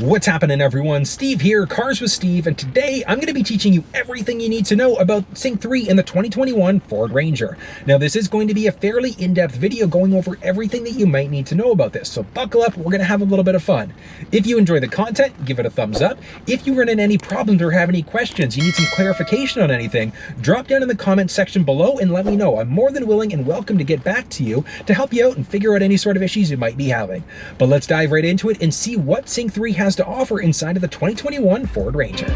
What's happening, everyone? Steve here, Cars with Steve, and today I'm going to be teaching you everything you need to know about Sync3 in the 2021 Ford Ranger. Now, this is going to be a fairly in-depth video going over everything that you might need to know about this, so buckle up, we're going to have a little bit of fun. If you enjoy the content, give it a thumbs up. If you run into any problems or have any questions, you need some clarification on anything, drop down in the comment section below and let me know. I'm more than willing and welcome to get back to you to help you out and figure out any sort of issues you might be having. But let's dive right into it and see what Sync3 has to offer inside of the 2021 Ford Ranger.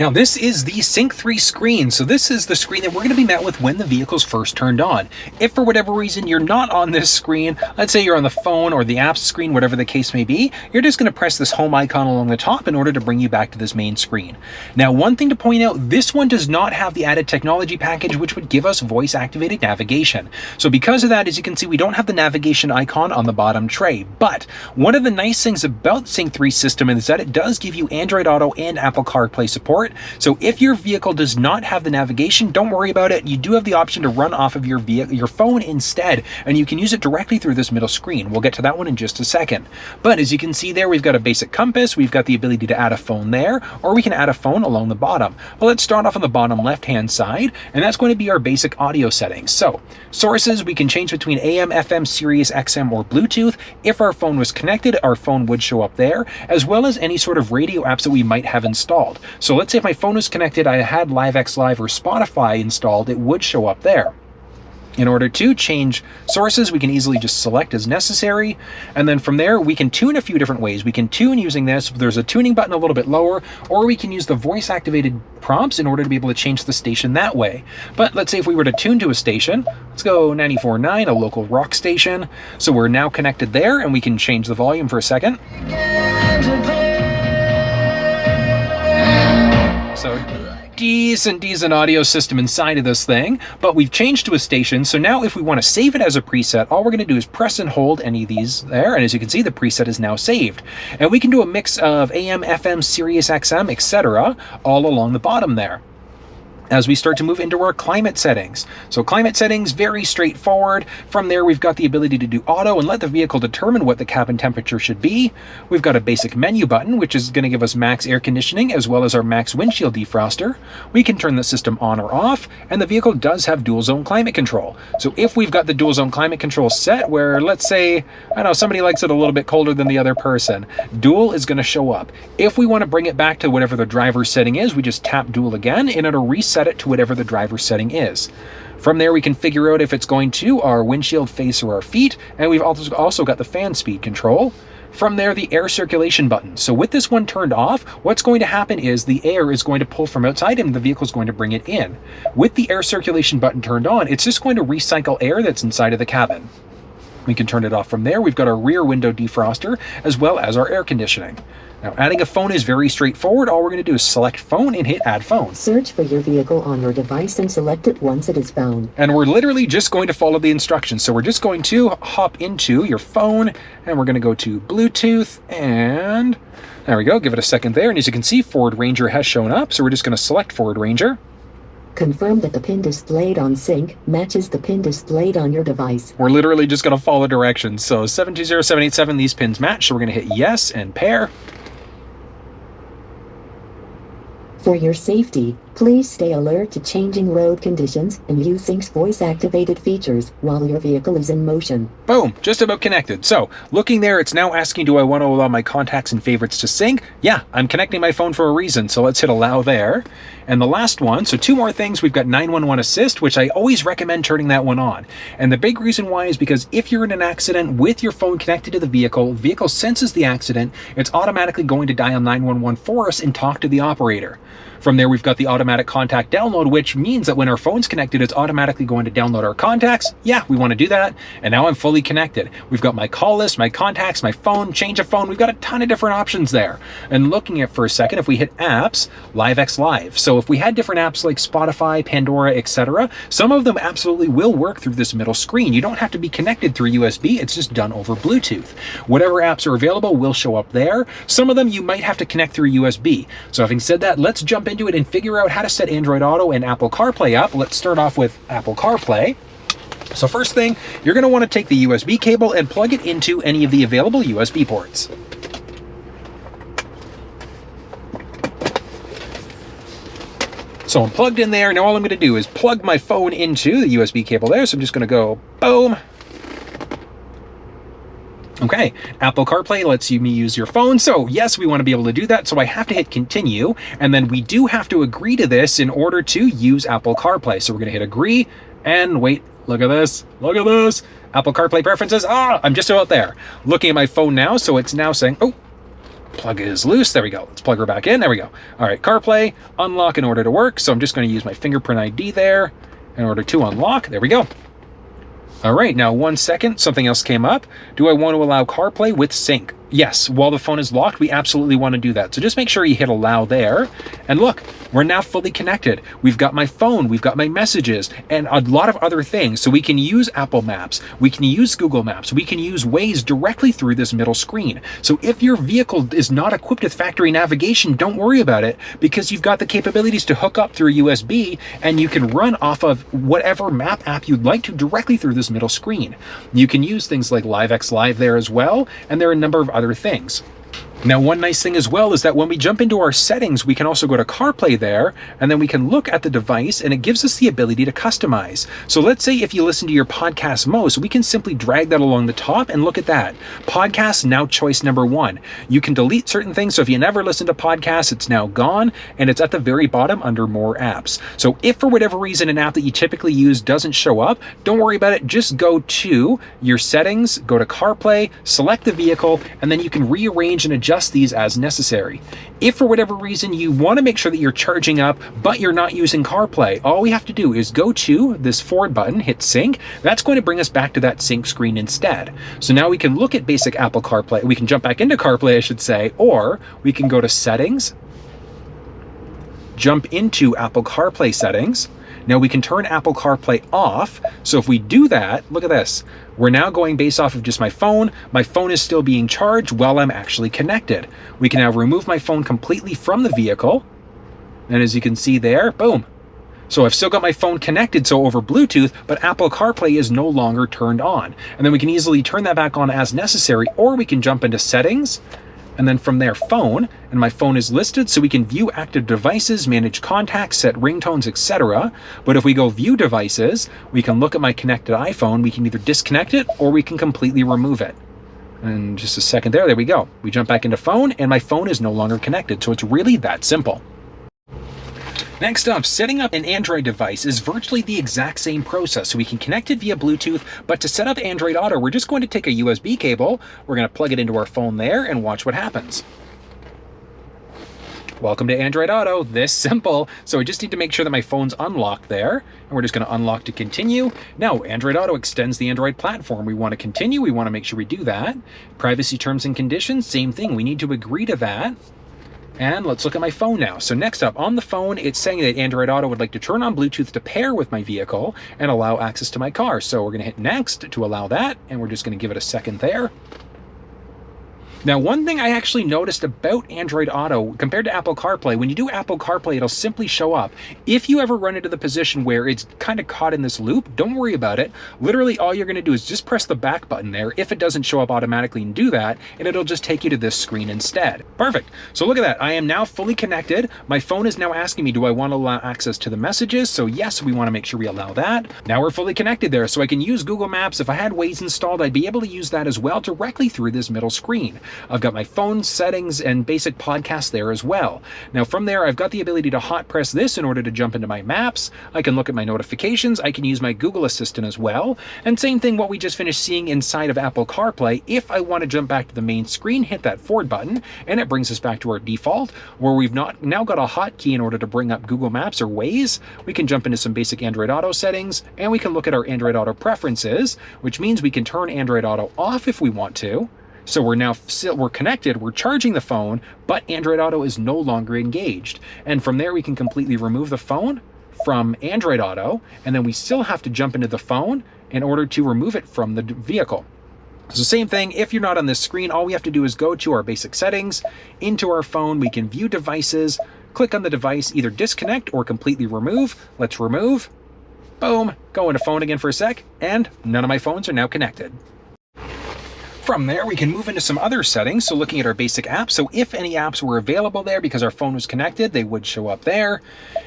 Now, this is the Sync3 screen. So this is the screen that we're going to be met with when the vehicle's first turned on. If for whatever reason you're not on this screen, let's say you're on the phone or the apps screen, whatever the case may be, you're just going to press this home icon along the top in order to bring you back to this main screen. Now, one thing to point out, this one does not have the added technology package, which would give us voice-activated navigation. So because of that, as you can see, we don't have the navigation icon on the bottom tray. But one of the nice things about Sync3's system is that it does give you Android Auto and Apple CarPlay support. So if your vehicle does not have the navigation, don't worry about it. You do have the option to run off of your phone instead, and you can use it directly through this middle screen. We'll get to that one in just a second. But as you can see there, we've got a basic compass. We've got the ability to add a phone there, or we can add a phone along the bottom. Well, let's start off on the bottom left-hand side, and that's going to be our basic audio settings. So sources, we can change between AM, FM, SiriusXM, or Bluetooth. If our phone was connected, our phone would show up there, as well as any sort of radio apps that we might have installed. So let's say if my phone was connected, I had LiveXLive or Spotify installed, it would show up there. In order to change sources, we can easily just select as necessary. And then from there, we can tune a few different ways. We can tune using this. There's a tuning button a little bit lower, or we can use the voice-activated prompts in order to be able to change the station that way. But let's say if we were to tune to a station, let's go 94.9, a local rock station. So we're now connected there, and we can change the volume for a second. So decent audio system inside of this thing, but we've changed to a station. So now if we want to save it as a preset, all we're going to do is press and hold any of these there. And as you can see, the preset is now saved. And we can do a mix of AM, FM, SiriusXM, etc. all along the bottom there. As we start to move into our climate settings. So climate settings, very straightforward. From there, we've got the ability to do auto and let the vehicle determine what the cabin temperature should be. We've got a basic menu button, which is going to give us max air conditioning, as well as our max windshield defroster. We can turn the system on or off, and the vehicle does have dual zone climate control. So if we've got the dual zone climate control set where, let's say, I don't know, somebody likes it a little bit colder than the other person, dual is going to show up. If we want to bring it back to whatever the driver's setting is, we just tap dual again, and it'll reset it to whatever the driver's setting is. From there, we can figure out if it's going to our windshield face or our feet, and we've also got the fan speed control. From there, the air circulation button. So with this one turned off, what's going to happen is the air is going to pull from outside and the vehicle is going to bring it in. With the air circulation button turned on, it's just going to recycle air that's inside of the cabin. We can turn it off from there. We've got our rear window defroster as well as our air conditioning. Now, adding a phone is very straightforward. All we're going to do is select phone and hit add phone. Search for your vehicle on your device and select it once it is found. And we're literally just going to follow the instructions. So we're just going to hop into your phone and we're going to go to Bluetooth, and there we go. Give it a second there. And as you can see, Ford Ranger has shown up. So we're just going to select Ford Ranger. Confirm that the pin displayed on Sync matches the pin displayed on your device. We're literally just going to follow directions. So 720787, these pins match. So we're going to hit yes and pair. For your safety, please stay alert to changing road conditions and use Sync's voice-activated features while your vehicle is in motion. Boom, just about connected. So looking there, it's now asking, do I want to allow my contacts and favorites to sync? Yeah, I'm connecting my phone for a reason. So let's hit allow there. And the last one, so two more things. We've got 911 assist, which I always recommend turning that one on. And the big reason why is because if you're in an accident with your phone connected to the vehicle senses the accident, it's automatically going to dial 911 for us and talk to the operator. From there, we've got the automatic contact download, which means that when our phone's connected, it's automatically going to download our contacts. Yeah, we want to do that. And now I'm fully connected. We've got my call list, my contacts, my phone, change of phone. We've got a ton of different options there. And looking at for a second, if we hit apps, LiveXLive. So if we had different apps like Spotify, Pandora, etc., some of them absolutely will work through this middle screen. You don't have to be connected through USB. It's just done over Bluetooth. Whatever apps are available will show up there. Some of them you might have to connect through USB. So having said that, let's jump jump into it and figure out how to set Android Auto and Apple CarPlay up. Let's start off with Apple CarPlay. So first thing, you're going to want to take the USB cable and plug it into any of the available USB ports. So I'm plugged in there. Now all I'm going to do is plug my phone into the USB cable there. So I'm just going to go boom. Okay, Apple CarPlay lets me use your phone. So yes, we want to be able to do that. So I have to hit continue. And then we do have to agree to this in order to use Apple CarPlay. So we're going to hit agree and wait. Look at this. Look at this. Apple CarPlay preferences. I'm just about there. Looking at my phone now. So it's now saying, oh, plug is loose. There we go. Let's plug her back in. There we go. All right, CarPlay, unlock in order to work. So I'm just going to use my fingerprint ID there in order to unlock. There we go. All right, now 1 second, something else came up. Do I want to allow CarPlay with sync? Yes, while the phone is locked, we absolutely want to do that. So just make sure you hit allow there. And look, we're now fully connected. We've got my phone, we've got my messages, and a lot of other things. So we can use Apple Maps, we can use Google Maps, we can use Waze directly through this middle screen. So if your vehicle is not equipped with factory navigation, don't worry about it, because you've got the capabilities to hook up through USB, and you can run off of whatever map app you'd like to directly through this middle screen. You can use things like LiveX Live there as well, and there are a number of other things. Now, one nice thing as well is that when we jump into our settings, we can also go to CarPlay there, and then we can look at the device, and it gives us the ability to customize. So let's say if you listen to your podcast most, we can simply drag that along the top, and look at that. Podcast now choice number 1. You can delete certain things, so if you never listen to podcasts, it's now gone, and it's at the very bottom under more apps. So if for whatever reason an app that you typically use doesn't show up, don't worry about it. Just go to your settings, go to CarPlay, select the vehicle, and then you can rearrange and adjust these as necessary. If for whatever reason you want to make sure that you're charging up, but you're not using CarPlay, all we have to do is go to this forward button, hit sync. That's going to bring us back to that sync screen instead. So now we can look at basic Apple CarPlay. We can jump back into CarPlay, I should say, or we can go to settings, jump into Apple CarPlay settings. Now we can turn Apple CarPlay off. So if we do that, look at this. We're now going based off of just my phone. My phone is still being charged while I'm actually connected. We can now remove my phone completely from the vehicle. And as you can see there, boom. So I've still got my phone connected, so over Bluetooth, but Apple CarPlay is no longer turned on. And then we can easily turn that back on as necessary, or we can jump into settings, and then from there phone, and my phone is listed so we can view active devices, manage contacts, set ringtones, etc. But if we go view devices, we can look at my connected iPhone. We can either disconnect it or we can completely remove it. And just a second there we go. We jump back into phone and my phone is no longer connected. So it's really that simple. Next up, setting up an Android device is virtually the exact same process. So we can connect it via Bluetooth, but to set up Android Auto, we're just going to take a USB cable, we're going to plug it into our phone there and watch what happens. Welcome to Android Auto, this simple. So I just need to make sure that my phone's unlocked there, and we're just going to unlock to continue. Now, Android Auto extends the Android platform. We want to continue, we want to make sure we do that. Privacy terms and conditions, same thing, we need to agree to that. And let's look at my phone now. So next up, on the phone, it's saying that Android Auto would like to turn on Bluetooth to pair with my vehicle and allow access to my car. So we're going to hit next to allow that, and we're just going to give it a second there. Now, one thing I actually noticed about Android Auto compared to Apple CarPlay, when you do Apple CarPlay, it'll simply show up. If you ever run into the position where it's kind of caught in this loop, don't worry about it. Literally, all you're going to do is just press the back button there if it doesn't show up automatically and do that, and it'll just take you to this screen instead. Perfect. So look at that. I am now fully connected. My phone is now asking me, do I want to allow access to the messages? So yes, we want to make sure we allow that. Now we're fully connected there, so I can use Google Maps. If I had Waze installed, I'd be able to use that as well directly through this middle screen. I've got my phone settings and basic podcasts there as well. Now from there, I've got the ability to hot press this in order to jump into my maps. I can look at my notifications. I can use my Google Assistant as well. And same thing what we just finished seeing inside of Apple CarPlay. If I want to jump back to the main screen, hit that forward button, and it brings us back to our default, where we've now got a hotkey in order to bring up Google Maps or Waze. We can jump into some basic Android Auto settings, and we can look at our Android Auto preferences, which means we can turn Android Auto off if we want to. So we're connected, we're charging the phone, but Android Auto is no longer engaged. And from there, we can completely remove the phone from Android Auto, and then we still have to jump into the phone in order to remove it from the vehicle. So same thing, if you're not on this screen, all we have to do is go to our basic settings, into our phone, we can view devices, click on the device, either disconnect or completely remove. Let's remove. Boom, go into phone again for a sec, and none of my phones are now connected. From there, we can move into some other settings. So looking at our basic apps, so if any apps were available there because our phone was connected, they would show up there.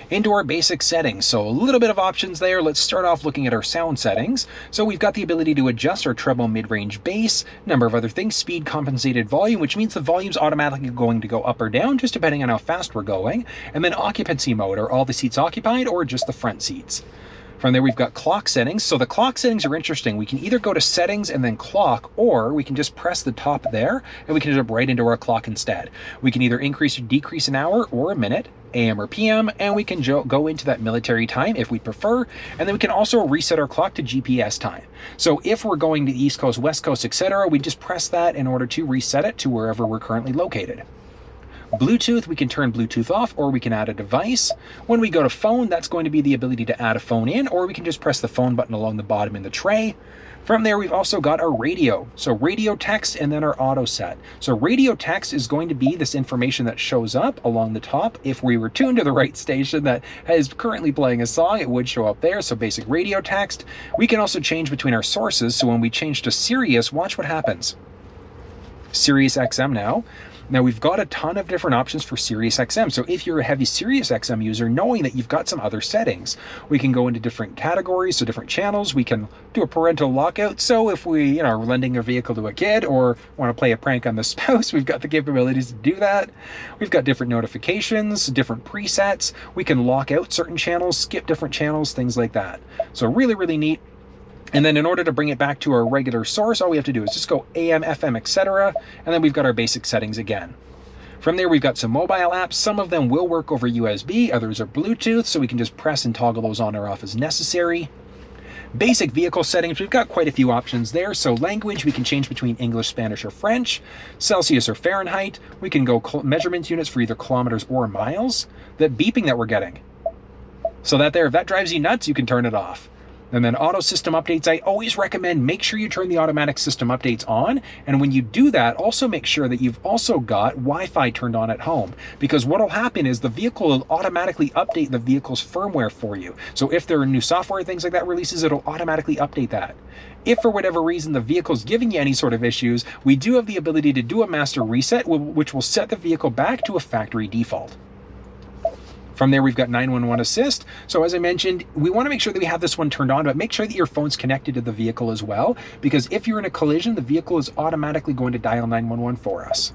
Into our basic settings, so a little bit of options there. Let's start off looking at our sound settings. So we've got the ability to adjust our treble, mid-range, bass, number of other things, speed, compensated volume, which means the volume's automatically going to go up or down, just depending on how fast we're going. And then occupancy mode, are all the seats occupied or just the front seats? From there, we've got clock settings. So the clock settings are interesting. We can either go to settings and then clock, or we can just press the top there and we can jump right into our clock instead. We can either increase or decrease an hour or a minute, AM or PM, and we can go into that military time if we prefer. And then we can also reset our clock to GPS time. So if we're going to the East Coast, West Coast, etc., we just press that in order to reset it to wherever we're currently located. Bluetooth, we can turn Bluetooth off or we can add a device. When we go to phone, that's going to be the ability to add a phone in, or we can just press the phone button along the bottom in the tray. From there, we've also got our radio. So radio text and then our auto set. So radio text is going to be this information that shows up along the top. If we were tuned to the right station that is currently playing a song, it would show up there. So basic radio text. We can also change between our sources. So when we change to Sirius, watch what happens. SiriusXM now. Now we've got a ton of different options for SiriusXM. So if you're a heavy SiriusXM user, knowing that you've got some other settings, we can go into different categories, so different channels. We can do a parental lockout. So if we are lending a vehicle to a kid or want to play a prank on the spouse, we've got the capabilities to do that. We've got different notifications, different presets. We can lock out certain channels, skip different channels, things like that. So really, really neat. And then in order to bring it back to our regular source, all we have to do is just go AM, FM, etc. And then we've got our basic settings again. From there, we've got some mobile apps. Some of them will work over USB, others are Bluetooth, so we can just press and toggle those on or off as necessary. Basic vehicle settings, we've got quite a few options there. So language, we can change between English, Spanish, or French. Celsius or Fahrenheit. We can go measurement units for either kilometers or miles. The beeping that we're getting. So that there, if that drives you nuts, you can turn it off. And then auto system updates, I always recommend make sure you turn the automatic system updates on. And when you do that, also make sure that you've also got Wi-Fi turned on at home, because what will happen is the vehicle will automatically update the vehicle's firmware for you. So if there are new software, things like that releases, it'll automatically update that. If for whatever reason the vehicle's giving you any sort of issues, we do have the ability to do a master reset, which will set the vehicle back to a factory default. From there, we've got 911 assist. So as I mentioned, we want to make sure that we have this one turned on, but make sure that your phone's connected to the vehicle as well, because if you're in a collision, the vehicle is automatically going to dial 911 for us.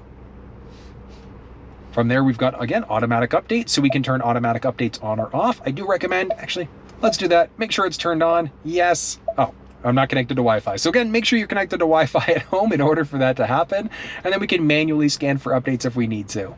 From there, we've got, again, automatic updates, so we can turn automatic updates on or off. I do recommend, actually, let's do that. Make sure it's turned on. Yes. Oh, I'm not connected to Wi-Fi. So again, make sure you're connected to Wi-Fi at home in order for that to happen. And then we can manually scan for updates if we need to.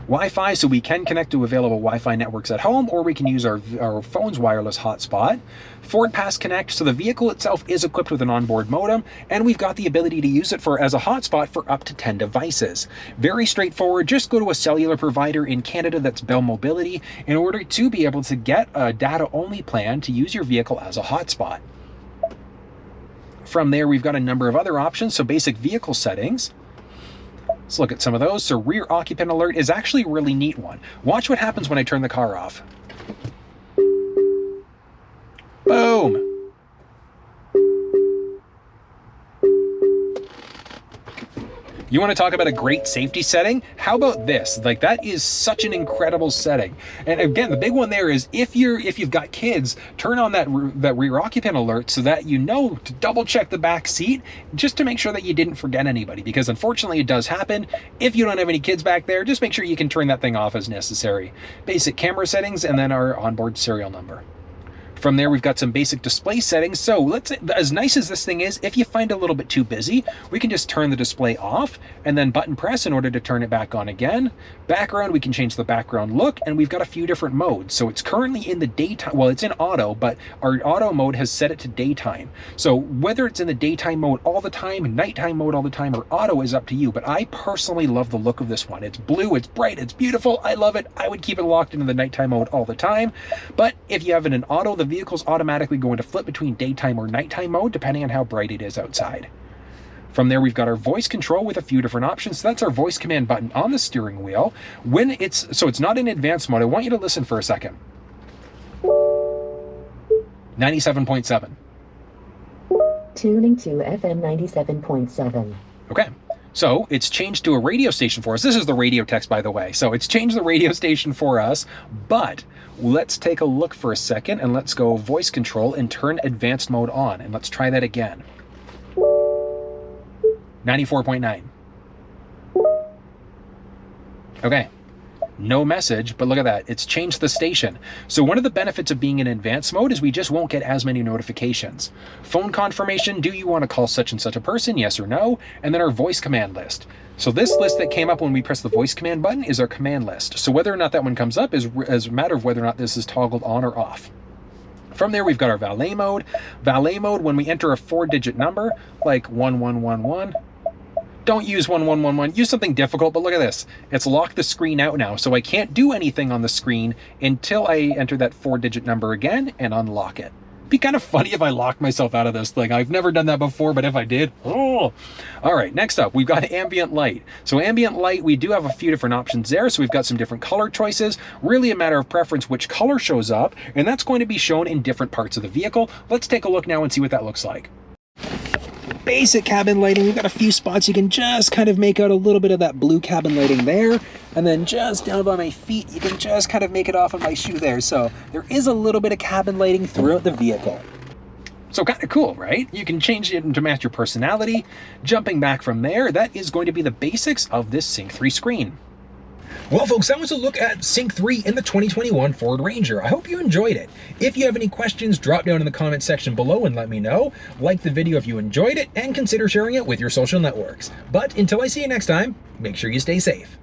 Wi-Fi, so we can connect to available Wi-Fi networks at home, or we can use our phone's wireless hotspot. Ford Pass Connect, so the vehicle itself is equipped with an onboard modem, and we've got the ability to use it as a hotspot for up to 10 devices. Very straightforward. Just go to a cellular provider in Canada that's Bell Mobility in order to be able to get a data-only plan to use your vehicle as a hotspot. From there, we've got a number of other options, so basic vehicle settings. Let's look at some of those. So rear occupant alert is actually a really neat one. Watch what happens when I turn the car off. Boom. You want to talk about a great safety setting? How about this? Like, that is such an incredible setting. And again, the big one there is if you've got kids, turn on that rear occupant alert so that you know to double check the back seat just to make sure that you didn't forget anybody, because unfortunately it does happen. If you don't have any kids back there, just make sure you can turn that thing off as necessary. Basic camera settings and then our onboard serial number. From there, we've got some basic display settings. So let's say, as nice as this thing is, if you find it a little bit too busy, we can just turn the display off and then button press in order to turn it back on again. Background, we can change the background look, and we've got a few different modes. So it's currently in the daytime, well, it's in auto, but our auto mode has set it to daytime. So whether it's in the daytime mode all the time, nighttime mode all the time, or auto is up to you. But I personally love the look of this one. It's blue, it's bright, it's beautiful. I love it. I would keep it locked into the nighttime mode all the time. But if you have it in auto, the vehicle's automatically going to flip between daytime or nighttime mode depending on how bright it is outside. From there, we've got our voice control with a few different options. So that's our voice command button on the steering wheel. So it's not in advanced mode. I want you to listen for a second. 97.7. Tuning to FM 97.7. Okay. So it's changed to a radio station for us. This is the radio text, by the way. So it's changed the radio station for us, but let's take a look for a second and let's go voice control and turn advanced mode on. And let's try that again. 94.9. Okay. No message, but look at that. It's changed the station. So one of the benefits of being in advanced mode is we just won't get as many notifications. Phone confirmation, do you want to call such and such a person? Yes or no? And then our voice command list. So this list that came up when we press the voice command button is our command list. So whether or not that one comes up is a matter of whether or not this is toggled on or off. From there, we've got our valet mode. Valet mode, when we enter a 4-digit number, like 1111, don't use 1111, use something difficult, but look at this. It's locked the screen out now, so I can't do anything on the screen until I enter that 4-digit number again and unlock it. Be kind of funny if I locked myself out of this thing. I've never done that before, but if I did, oh. All right, next up, we've got ambient light. So ambient light, we do have a few different options there. So we've got some different color choices, really a matter of preference which color shows up, and that's going to be shown in different parts of the vehicle. Let's take a look now and see what that looks like. Basic cabin lighting, we've got a few spots you can just kind of make out a little bit of that blue cabin lighting there, and then just down by my feet you can just kind of make it off of my shoe there. So there is a little bit of cabin lighting throughout the vehicle. So kind of cool, right? You can change it to match your personality. Jumping back from there, that is going to be the basics of this Sync3 screen. Well, folks, that was a look at Sync3 in the 2021 Ford Ranger. I hope you enjoyed it. If you have any questions, drop down in the comment section below and let me know. Like the video if you enjoyed it, and consider sharing it with your social networks. But until I see you next time, make sure you stay safe.